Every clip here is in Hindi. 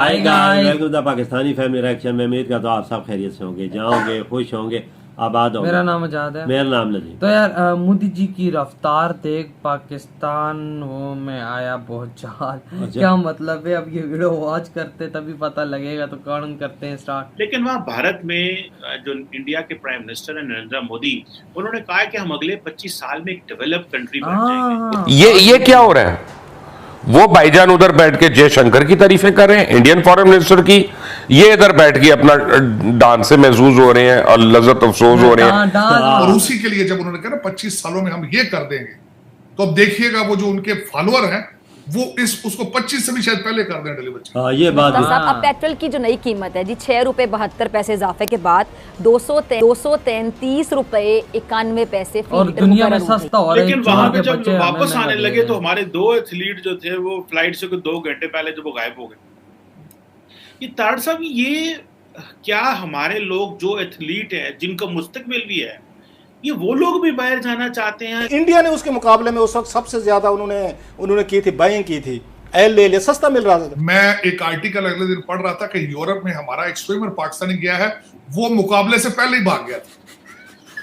Hi guys, welcome to the Pakistani family reaction में। उम्मीद करता हूँ आप सब खैरियत से होंगे, जाओगे, खुश होंगे, आबाद होंगे। मेरा नाम आजाद है। मेरा नाम नजीम। तो यार मोदी जी की रफ्तार देख पाकिस्तान वो में आया बहुत चाल। क्या मतलब है, अब ये वीडियो वॉच करते तभी पता लगेगा, तो कौन करते हैं स्टार्ट। लेकिन वहाँ भारत में जो इंडिया के प्राइम मिनिस्टर है नरेंद्र मोदी, उन्होंने कहा कि हम अगले 25 साल में एक डेवलप कंट्री बन जाएंगे। ये क्या हो रहा है? वो भाईजान उधर बैठ के जयशंकर की तारीफें कर रहे हैं, इंडियन फॉरेन मिनिस्टर की। ये इधर बैठ के अपना डांस से महसूस हो रहे हैं और लज्जत अफसोस हो रहे हैं। और उसी के लिए जब उन्होंने कहा ना 25 सालों में हम ये कर देंगे, तो अब देखिएगा वो जो उनके फॉलोअर हैं वो उसको 25 से भी शायद पहले कर दें डिलीवर। हाँ, ये बात है। अब पेट्रोल की जो नई कीमत है जी, 6 रुपए 72 पैसे इजाफे के बाद 233 रुपए 91 पैसे फी और लीटर दुनिया में मुकर्रर सस्ता हो रहा है। लेकिन वहां पे जब वापस आने लगे तो हमारे 2 एथलीट जो थे वो फ्लाइट से 2 घंटे पहले जब वो गायब हो गए। ये ताड़ साहब, ये क्या हमारे लोग जो एथलीट हैं जिनका मुस्तकबिल भी है, ये वो लोग भी बाहर जाना चाहते हैं? इंडिया ने उसके मुकाबले में उस वक्त सबसे ज्यादा उन्होंने की थी, बाइंग की थी, एल ले ले, सस्ता मिल रहा था। मैं एक आर्टिकल अगले दिन पढ़ रहा था कि यूरोप में हमारा एक स्विमर पाकिस्तानी गया है, वो मुकाबले से पहले ही भाग गया था,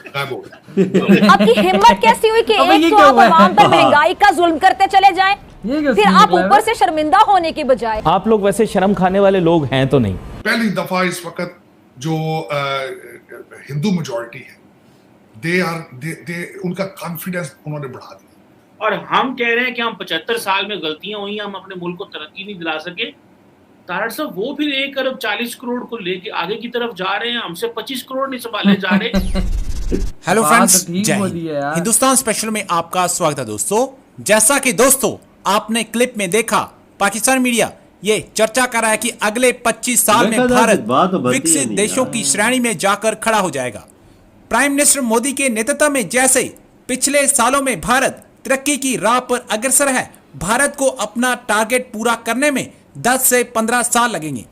गायब हो गया। आपकी हिम्मत कैसी हुई कि एक तो आप आवाम पर महंगाई का जुल्म करते चले जाएं, फिर आप ऊपर से शर्मिंदा होने के बजाय। आप लोग वैसे शर्म खाने वाले लोग हैं तो नहीं। पहली दफा इस वक्त जो हिंदू मेजॉरिटी है, उनका कॉन्फिडेंस उन्होंने बढ़ा दिया। और हम कह रहे हैं कि हम 75 साल में गलतियां हुई, हम अपने मुल्क को तरक्की नहीं दिला सके। तारड़ साहब, वो फिर 1 अरब 40 करोड़ को लेके आगे की तरफ जा रहे हैं, हमसे 25 करोड़ नहीं संभाले जा रहे। हेलो फ्रेंड्स, जय हिंद। हिंदुस्तान स्पेशल में आपका स्वागत है दोस्तों। जैसा कि दोस्तों आपने क्लिप में देखा, पाकिस्तान मीडिया ये चर्चा कर रहा है कि अगले 25 साल में भारत विकसित देशों की श्रेणी में जाकर खड़ा हो जाएगा। प्राइम मिनिस्टर मोदी के नेतृत्व में जैसे पिछले सालों में भारत तरक्की की राह पर अग्रसर है, भारत को अपना टारगेट पूरा करने में 10 से 15 साल लगेंगे।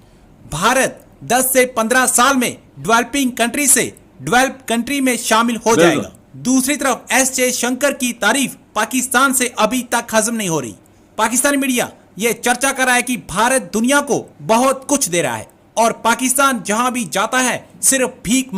भारत 10 से 15 साल में डेवलपिंग कंट्री से डेवलप कंट्री में शामिल हो जाएगा। दूसरी तरफ एस जयशंकर की तारीफ पाकिस्तान से अभी तक हजम नहीं हो रही। पाकिस्तानी मीडिया यह चर्चा कर रहा है कि भारत दुनिया को बहुत कुछ दे रहा है और पाकिस्तान जहां भी जाता है सिर्फ भीख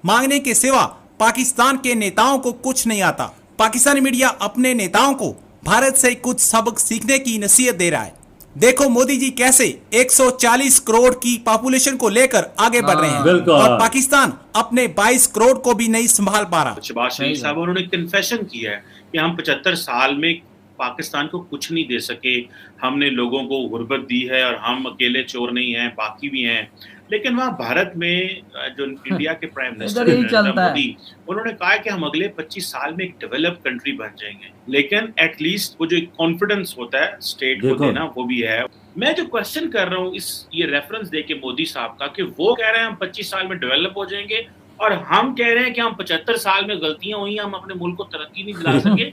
मांगने के सिवा पाकिस्तान के नेताओं को कुछ नहीं आता। पाकिस्तानी मीडिया अपने नेताओं को भारत से कुछ सबक सीखने की नसीहत दे रहा है। देखो मोदी जी कैसे 140 करोड़ की पॉपुलेशन को लेकर आगे बढ़ रहे हैं और पाकिस्तान अपने 22 करोड़ को भी नहीं संभाल पा रहा। शहबाज शरीफ साहब, उन्होंने कन्फेशन किया है कि हम 75 साल में पाकिस्तान को कुछ नहीं दे सके, हमने लोगों को गुर्बत दी है और हम अकेले चोर नहीं हैं, बाकी भी हैं। लेकिन वहाँ भारत में जो इंडिया के प्राइम मिनिस्टर नरेंद्र मोदी, उन्होंने कहा कि हम अगले 25 साल में एक डेवलप कंट्री बन जाएंगे। लेकिन एटलीस्ट वो जो एक कॉन्फिडेंस होता है स्टेट को देना, वो भी है। मैं जो क्वेश्चन कर रहा हूँ ये रेफरेंस देके मोदी साहब का, कि वो कह रहे हैं हम 25 साल में डेवलप हो जाएंगे और हम कह रहे हैं कि हम 75 साल में गलतियां हुई, हम अपने मुल्क को तरक्की नहीं दिला सके।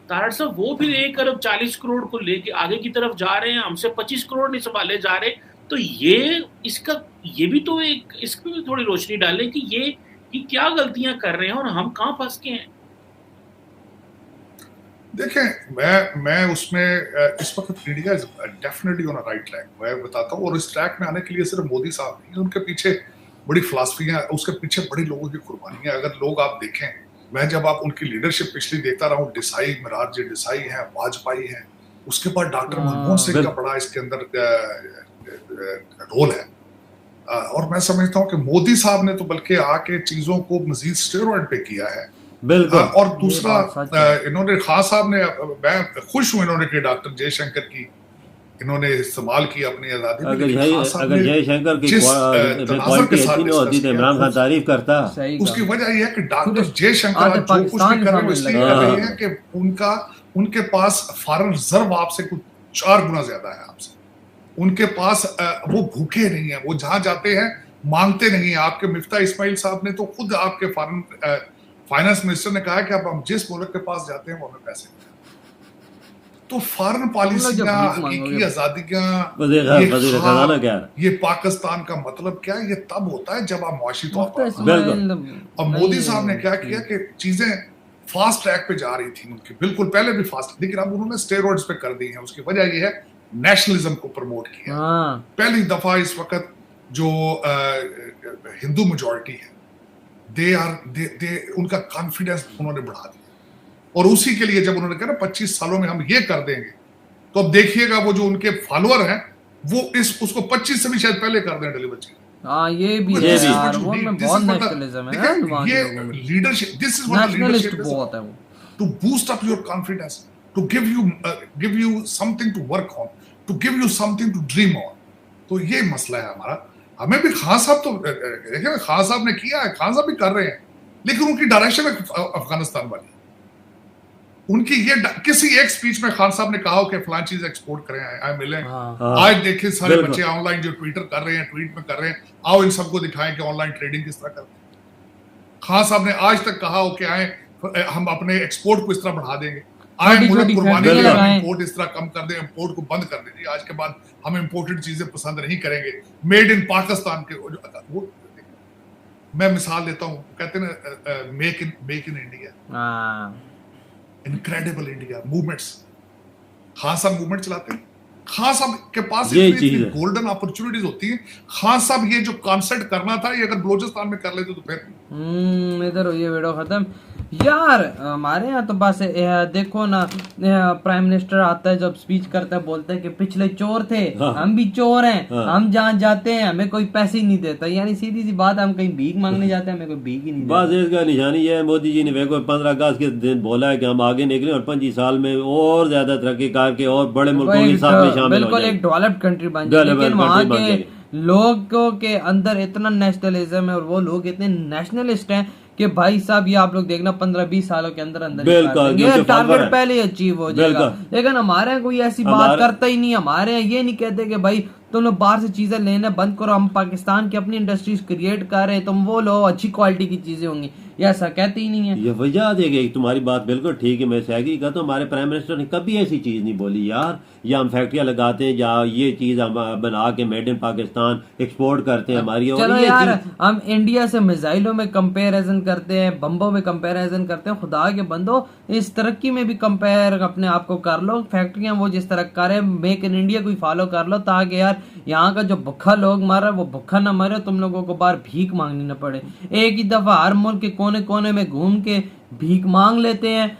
तारड़ साहब, वो फिर 1 अरब 40 करोड़ को लेके आगे की तरफ जा रहे हैं, हमसे 25 करोड़ नहीं संभाले जा रहे। तो ये भी तो एक इस पे भी थोड़ी रोशनी डालें कि ये क्या गलतियां कर रहे हैं और हम कहां फंस गए हैं। देखें, मैं उसमें इस वक्त India is definitely on a right track, मैं बताता हूँ। और इस ट्रैक में आने के लिए सिर्फ मोदी साहब नहीं, उनके पीछे बड़ी फिलॉसफियां, उसके पीछे बड़ी लोगों की कुर्बानियां। अगर लोग आप देखें, मैं जब आप उनकी लीडरशिप पिछली देखता रहा हूँ, देसाई, मोरारजी देसाई हैं, वाजपेयी हैं, उसके बाद डॉक्टर मनमोहन सिंह का बड़ा इसके अंदर रोल है। और मैं समझता हूँ कि मोदी साहब ने तो बल्कि आके चीजों को मजीद स्टेरॉइड पे किया है। और दूसरा, इन्होंने खान साहब ने, मैं खुश हूँ इन्होंने कि डॉक्टर जयशंकर की इन्होंने इस्तेमाल की अपनी आजादी। अगर जयशंकर की क्वालिटी अच्छी न होती तो इमरान खान तारीफ करता। उसकी वजह यह है कि डॉक्टर जयशंकर जो कुछ भी कर रहे हैं इसलिए कर रहे हैं कि उनके पास फॉरेन रिजर्व आपसे कुछ 4 गुना ज्यादा है आपसे। उनके पास वो भूखे नहीं है, वो जहां जाते हैं मांगते नहीं है। आपके मिफ्ता इस्माइल साहब ने तो खुद आपके फाइनेंस मिनिस्टर ने कहा कि अब हम जिस मुल्क के पास जाते हैं वो हमें पैसे देते हैं। तो फॉरेन पॉलिसियां, हकीकी आजादियां, ये पाकिस्तान का मतलब क्या है? ये तब होता है जब आप मुआशी तौर पर। और मोदी साहब ने क्या किया कि चीजें फास्ट ट्रैक पे जा रही थी उनकी, बिल्कुल पहले भी फास्ट, लेकिन अब उन्होंने स्टेरॉइड्स पे कर दी है। उसकी वजह यह है नेशनलिज्म को प्रमोट किया। पहली दफा इस वक्त जो हिंदू मेजॉरिटी है उनका कॉन्फिडेंस उन्होंने बढ़ा दिया, और उसी के लिए जब उन्होंने कहा ना 25 सालों में हम ये कर देंगे, तो अब देखिएगा वो जो उनके फॉलोअर हैं वो उसको 25 से भी शायद पहले कर दें डिलीवर चीज। ये भी है यार, वो में बहुत नेशनलिज्म है ना, ये leadership, this is what leadership बहुत है, वो to boost up your confidence, to give you something to work on, to give you something to dream on. तो ये मसला है हमारा। हमें भी खान साहब तो देखिए, खान साहब ने किया है, खान साहब भी कर रहे हैं, लेकिन उनकी डायरेक्शन है अफगानिस्तान वाली। उनकी ये किसी एक स्पीच में खान साहब ने कहा हो कि फलां चीज एक्सपोर्ट करें, आए मिले। आज देखिए सारे बच्चे ऑनलाइन जो ट्विटर कर रहे हैं, ट्वीट में कर रहे हैं, आओ इन सबको दिखाएं कि ऑनलाइन ट्रेडिंग किस तरह करते हैं। खान साहब ने आज तक कहा हो कि आए हम अपने एक्सपोर्ट को इस तरह बढ़ा देंगे, आए मुल्क कुर्बानी इंपोर्ट इस तरह कम कर दें, इंपोर्ट को बंद कर दीजिए, आज के बाद हम इंपोर्टेड चीजें पसंद नहीं करेंगे, मेड इन पाकिस्तान के वो मैं मिसाल देता हूँ, कहते हैं make in India, incredible India movements. Khan साहब मूवमेंट चलाते हैं, खान साहब के पास गोल्डन अपॉर्चुनिटीज होती हैं। खान साहब ये जो कॉन्सेप्ट करना था, ये अगर बलोचिस्तान में कर लेते तो फिर इधर ये वीडियो खत्म यार। हमारे यहाँ तो बस देखो ना, प्राइम मिनिस्टर आता है जब स्पीच करता है, बोलता है कि पिछले चोर थे, हम भी चोर हैं, हम जहाँ जाते हैं हमें कोई पैसे ही नहीं देता। यानी सीधी सी बात, हम कहीं भीख मांगने जाते हैं, हमें कोई भीख ही नहीं देता। बस इसका निशानी है, मोदी जी ने 15 अगस्त के दिन बोला है कि हम आगे निकले और 25 साल में और ज्यादा तरक्की करके और बड़े मुल्कों के साथ में शामिल हो बिल्कुल एक डेवलप्ड कंट्री बन जाए। लेकिन वहाँ के लोगों के अंदर इतना नेशनलिज्म है और वो लोग इतने नेशनलिस्ट हैं कि भाई साहब ये आप लोग देखना 15-20 सालों के अंदर ये टारगेट पहले ही अचीव हो जाएगा। लेकिन हमारे यहाँ कोई ऐसी बात करता ही नहीं। हमारे यहाँ ये नहीं कहते कि भाई तुम लोग बाहर से चीजें लेना बंद करो, हम पाकिस्तान की अपनी इंडस्ट्रीज क्रिएट कर रहे हैं, तुम वो लो अच्छी क्वालिटी की चीजें होंगी, ये ऐसा कहते ही नहीं है। ये वजह देगी, तुम्हारी बात बिल्कुल ठीक है, मैं एग्री करता हूँ। हमारे प्राइम मिनिस्टर ने कभी ऐसी चीज नहीं बोली यार, या हम फैक्ट्रियां लगाते हैं या ये चीज हम बना के मेड इन पाकिस्तान एक्सपोर्ट करते हैं हमारी। चलो यार, हम इंडिया से मिसाइलों में कंपेरिजन करते हैं, बम्बों में कंपेरिजन करते हैं, खुदा के बंदो इस तरक्की में भी कंपेयर अपने आप को कर लो। फैक्ट्रियां वो जिस तरह करे, मेक इन इंडिया कोई फॉलो कर लो, ताकि यार यहाँ का जो भूखा लोग मर रहा है वो भूखा ना मरे, तुम लोगों को बाहर भीख मांगनी ना पड़े। एक ही दफा हर मुल्क के कोने कोने में घूम के भीख मांग लेते हैं,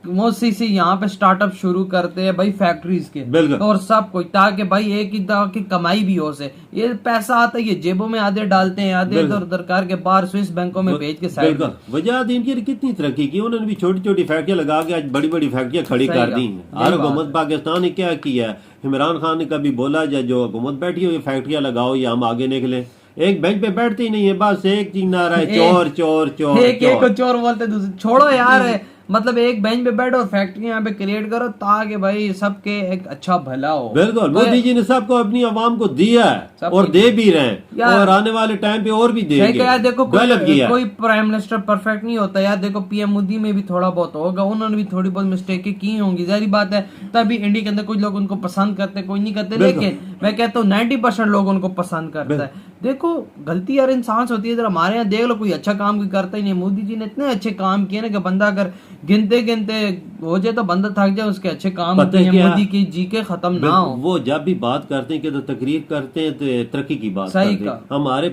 मोसी से यहाँ पे स्टार्टअप शुरू करते हैं भाई फैक्ट्रीज के और सब कुछ, ताकि भाई एक ही तरह की कमाई भी हो से। ये पैसा आता है, ये जेबों में आधे डालते हैं, आधे इधर उधर करके बाहर स्विस बैंकों में भेज के साइड। वजह इनकी कितनी तरक्की की, उन्होंने भी छोटी छोटी फैक्ट्रियां लगा के आज बड़ी बड़ी फैक्ट्रियां खड़ी कर दी हैं। और हुकूमत पाकिस्तान ने क्या किया है, इमरान खान ने कभी बोला जो हुकूमत बैठी हुई फैक्ट्रियां लगाओ या हम आगे निकले, एक बेंच पे बैठते ही नहीं है, बस एक चीज नारा है चोर चोर चोर, एक को चोर बोलते दूसरे। छोड़ो यार, मतलब एक बेंच पे बैठो और फैक्ट्री यहाँ पे क्रिएट करो ताकि भाई सबके एक अच्छा भला हो। बिल्कुल, मोदी जी ने सबको अपनी आवाम को दिया है और दे भी रहे हैं और आने वाले टाइम पे और भी देंगे। यार देखो कोई प्राइम मिनिस्टर परफेक्ट नहीं होता यार। देखो पीएम मोदी में भी थोड़ा बहुत होगा, उन्होंने भी थोड़ी बहुत मिस्टेक की होंगी, जारी बात है। तभी इंडिया के अंदर कुछ लोग उनको पसंद करते, कोई नहीं करते, लेकिन मैं कहता हूँ 90% लोग उनको पसंद करता है। देखो गलती यार इंसान से होती है। हमारे यहाँ देख लो कोई अच्छा काम भी करता ही नहीं। मोदी जी ने इतने अच्छे काम किए ना कि बंदा अगर गिनते गिनते हो जाए तो बंदा थक जाए, उसके अच्छे काम मोदी की जी के खत्म ना हो। वो जब भी बात करते हैं कि तो तकरीर करते हैं तो तरक्की की बात करते हैं। हमारे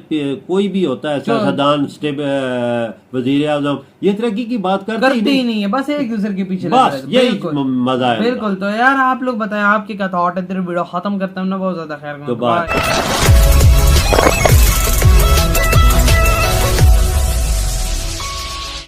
कोई भी होता है सियासतदान, वजीर आजम, ये तरक्की की बात करते ही नहीं है, बस एक दूसरे के पीछे बस यही मजा है। बिल्कुल। तो यार आप लोग बताएं आपकी क्या थॉट है। वीडियो खत्म करते हैं ना, बहुत ज्यादा खैर।